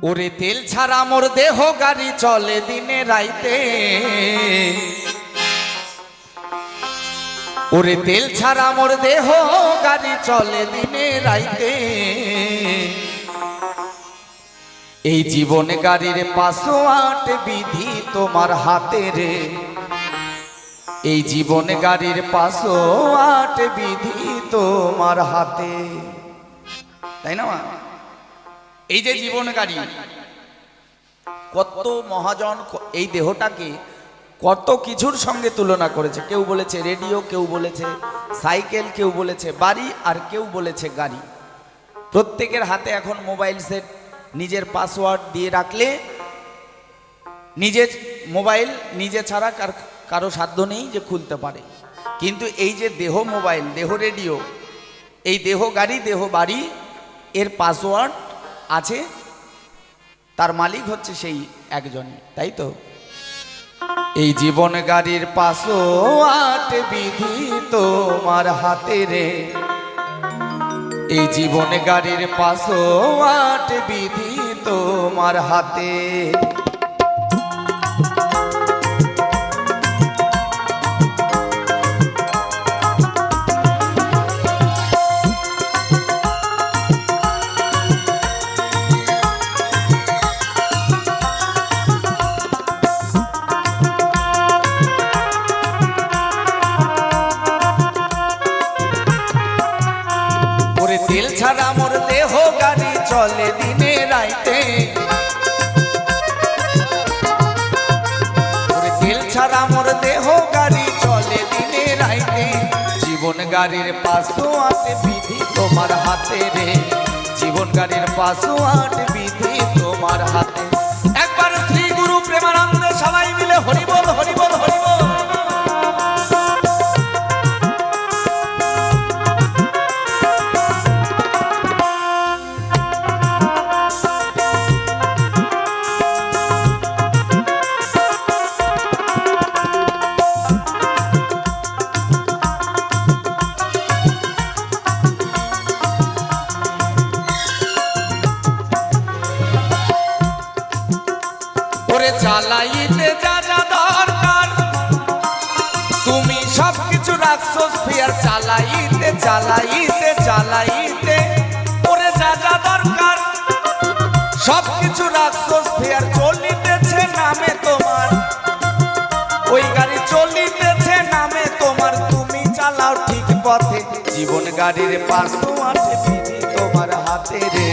ওরে তেল ছাড়া মোর দেহ গাড়ি চলে দিনে রাইতে, ওরে তেল ছাড়া মোর দেহ গাড়ি চলে দিনে রাইতে। এই জীবন গাড়ির পাসওয়ার্ড বিধি তোমার হাতে রে, এই জীবন গাড়ির পাসওয়ার্ড বিধি তোমার হাতে, তাই না? এই যে জীবন গাড়ি, কত মহাজন এই দেহটাকে কত কিছুর সঙ্গে তুলনা করেছে। কেউ বলেছে রেডিও, কেউ বলেছে সাইকেল, কেউ বলেছে বাড়ি, আর কেউ বলেছে গাড়ি। প্রত্যেকের হাতে এখন মোবাইল সেট, নিজের পাসওয়ার্ড দিয়ে রাখলে নিজের মোবাইল নিজে ছাড়া কারো সাধ্য নেই যে খুলতে পারে। কিন্তু এই যে দেহ মোবাইল, দেহ রেডিও, এই দেহ গাড়ি, দেহ বাড়ি, এর পাসওয়ার্ড আছে, তার মালিক হচ্ছে সেই একজনই, তাই তো? এই জীবন গাড়ির পাসওয়ার্ড বিধি তোমার হাতে রে, এই জীবন গাড়ির পাসওয়ার্ড বিধি তোমার হাতে। তেল ছাড়া মোর দেহ গাড়ি চলে দিনে রাইতে, তেল ছাড়া মোর দেহ গাড়ি চলে দিনে রাইতে। জীবন গাড়ির পাসওয়ার্ড বিধি তোমার হাতে রে, জীবন গাড়ির পাসওয়ার্ড বিধি তোমার হাতে। একবার শ্রী গুরু প্রেমানন্দে সবাই মিলে হরিবল হরিবল হরিবল। চালাইতে যা যা দরকার তুমি সব কিছু রাখছো ফের, চালাইতে চালাইতে চালাইতে ওরে যা যা দরকার সব কিছু রাখছো ফের। চলিতেছে নামে তোমার, ওই গাড়ি চলিতেছে নামে তোমার, তুমি চালাও ঠিক পথে। জীবন গাড়ির পাসওয়ার্ড বিধি তোমার হাতে রে,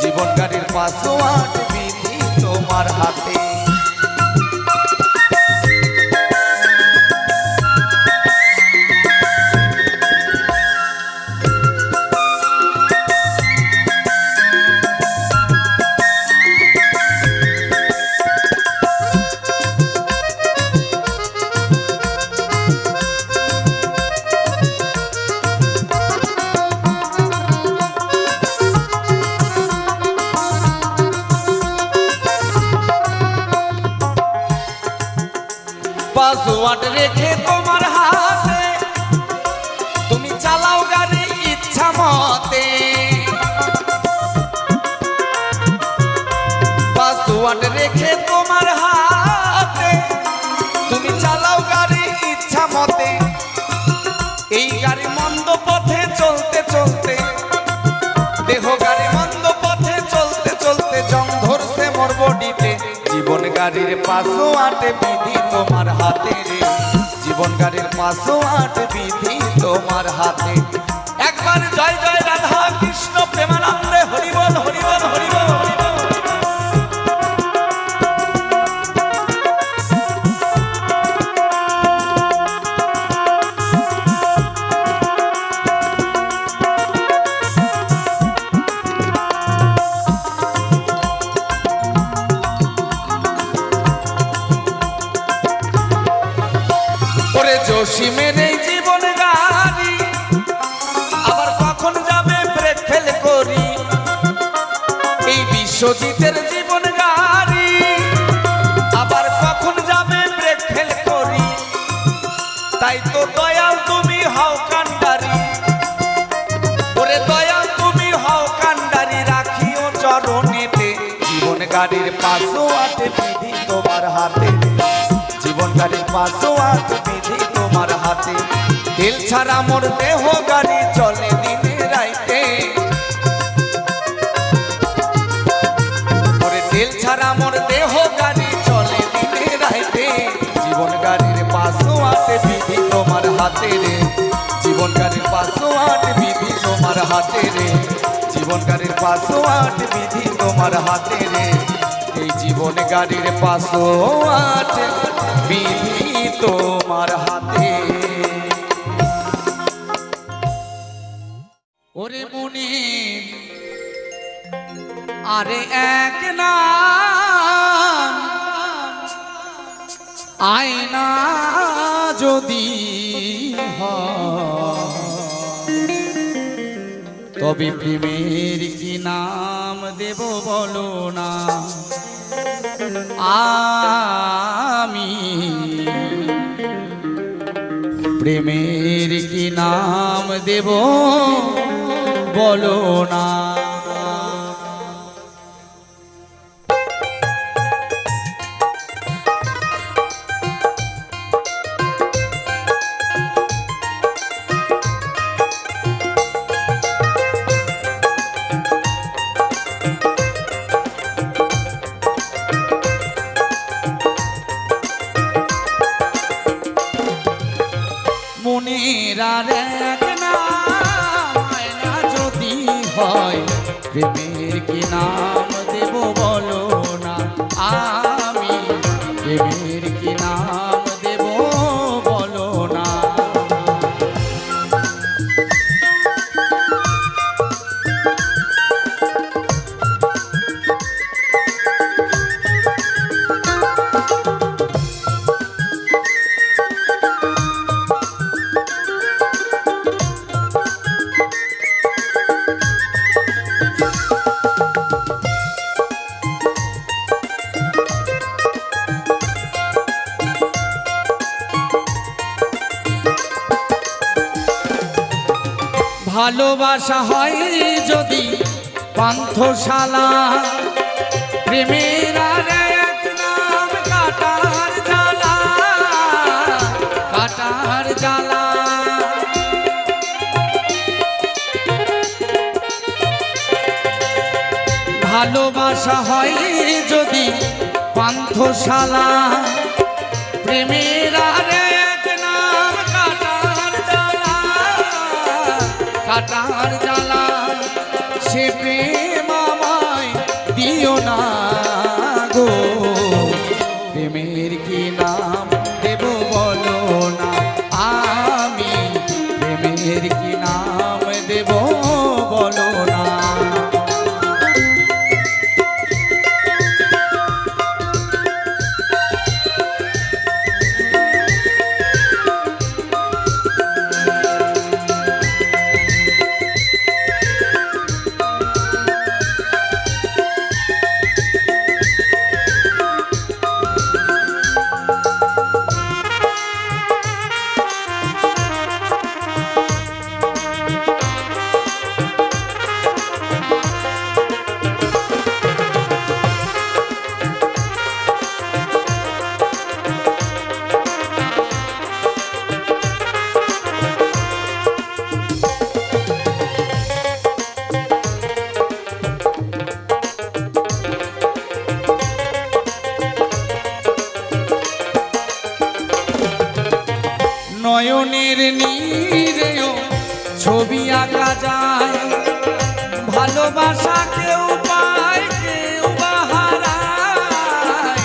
জীবন গাড়ির পাসওয়ার্ড বিধি তোমার হাতে। পাসওয়ার্ড রেখে তোমার হাতে তুমি চালাও গাড়ি ইচ্ছা মতে, পাসওয়ার্ড রেখে তোমার হাতে তুমি চালাও গাড়ি ইচ্ছা মতে। এই গাড়ি মন্দ পথে চলতে চলতে, দেহ গাড়ি মন্দ পথে চলতে চলতে জং ধরছে মোর বডিতে। জীবন গাড়ির পাসওয়ার্ড বিধি তোমার হাতে রে, জীবন গাড়ির পাসওয়ার্ড বিধি তোমার হাতে। একবার জয় জয় রাধা কৃষ্ণ প্রেমানন্দে হরিবল হরিবল হরিবল হরিবল। জসিমের এই জীবন গাড়ি আবার কখন যাবে ব্রেক ফেল করি, এই বিশ্বজিতের জীবন গাড়ি আবার কখন যাবে ব্রেক ফেল করি। তাই তো দয়াল তুমি হও কান্ডারি, ওরে দয়াল তুমি হও কান্ডারি, রাখিও চরণেতে জীবন জীবন গাড়ির পাসওয়ার্ড বিধি তোমার হাতে, জীবন গাড়ির পাসওয়ার্ড বিধি তোমার হাতে। তেল ছাড়া মোর দেহ গাড়ি চলে দিনে রাইতে, ওরে তেল ছাড়া মোর দেহ গাড়ি চলে দিনে রাইতে। জীবন গাড়ির পাসওয়ার্ড বিধি তোমার হাতে রে, জীবন গাড়ির পাসওয়ার্ড বিধি তোমার হাতে রে, জীবন গাড়ির পাসওয়ার্ড বিধি তোমার হাতে রে। এই জীবন গাড়ির পাসওয়ার্ড বিধি তোমার হাতে। ওরে মুনির আরে এক নাম আয়না যদি তবে প্রেমের কি নাম দেব বলো না। আমি প্রেমের কি নাম দেব বলো না। মনের আর এক নাম আয়না যদি হয়, প্রেমের কি নাম দেব বলো না। আমি প্রেমের কি নাম দেব বলো না। ভালোবাসা হয় যদি পান্থশালা, প্রেমের আর এক নাম কাটার জ্বালা, কাটার জ্বালা। ভালোবাসা হয় যদি পান্থশালা, প্রেমের আর এক নাম কাটার জ্বালা, কাটার জ্বালা। সে প্রেম আমায় দিও না গো, প্রেমের কি নাম দেব বলো না। আমি প্রেমের কি নাম দেব বলো না। নয়নের নীরেও ছবি আঁকা যায়, ভালোবাসা কেউ পায় কেউ বাহারায়,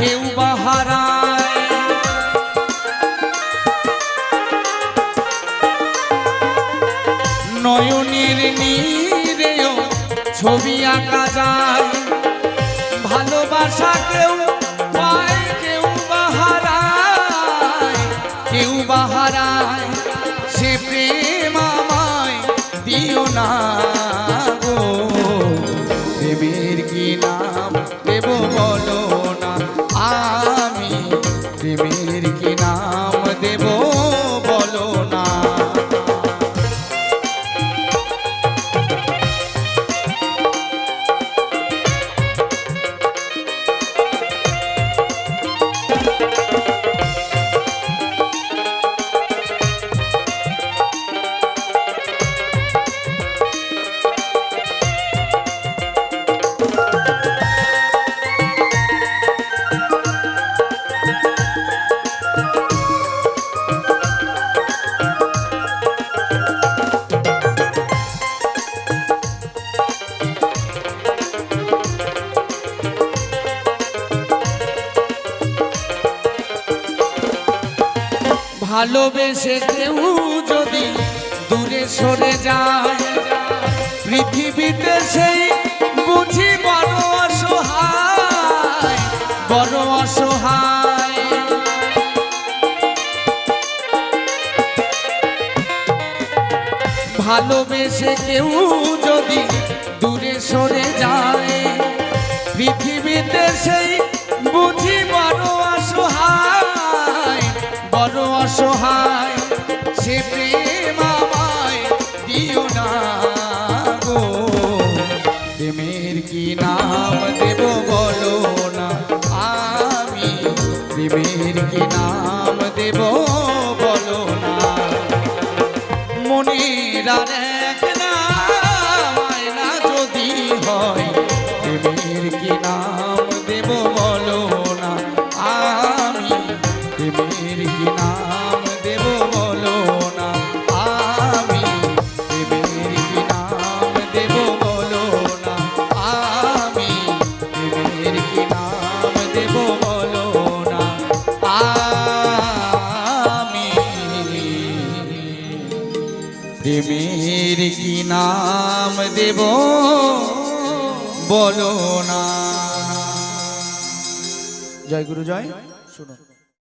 কেউ বাহারায়। নয়নের নীরেও ছবি আঁকা যায়, ভালোবাসা কেউ পায় কেউ বাহারায়, কেউ বাহারায়। সে প্রেম আমায় দিও না গো, প্রেমের কি নাম দেব বলো না। আমি প্রেমের কি নাম দেব বলো না। ভালোবেসে কেউ যদি দূরে সরে যায়, পৃথিবীতে সেই বুঝি বড় অসহায়, বড় অসহায়। ভালোবেসে কেউ যদি দূরে সরে যায়, পৃথিবীতে সেই বুঝি বড় অসহায়, বড় অসহায়। সে প্রেম আমায় দিও না গো, প্রেমের কি নাম দেব বলো না, আমি প্রেমের কি নাম দেব বলো না। মনের আর এক নাম আয়না যদি হয়, প্রেমের কি নাম দেব বলো না, আমি প্রেমের কি নাম দেব বলো না, আমি প্রেমের কি নাম দেব বলো না, আমি প্রেমের কি নাম দেব বলো না, আমি প্রেমের কি নাম দেব বলো না। জয় গুরু জয়। শুনুন।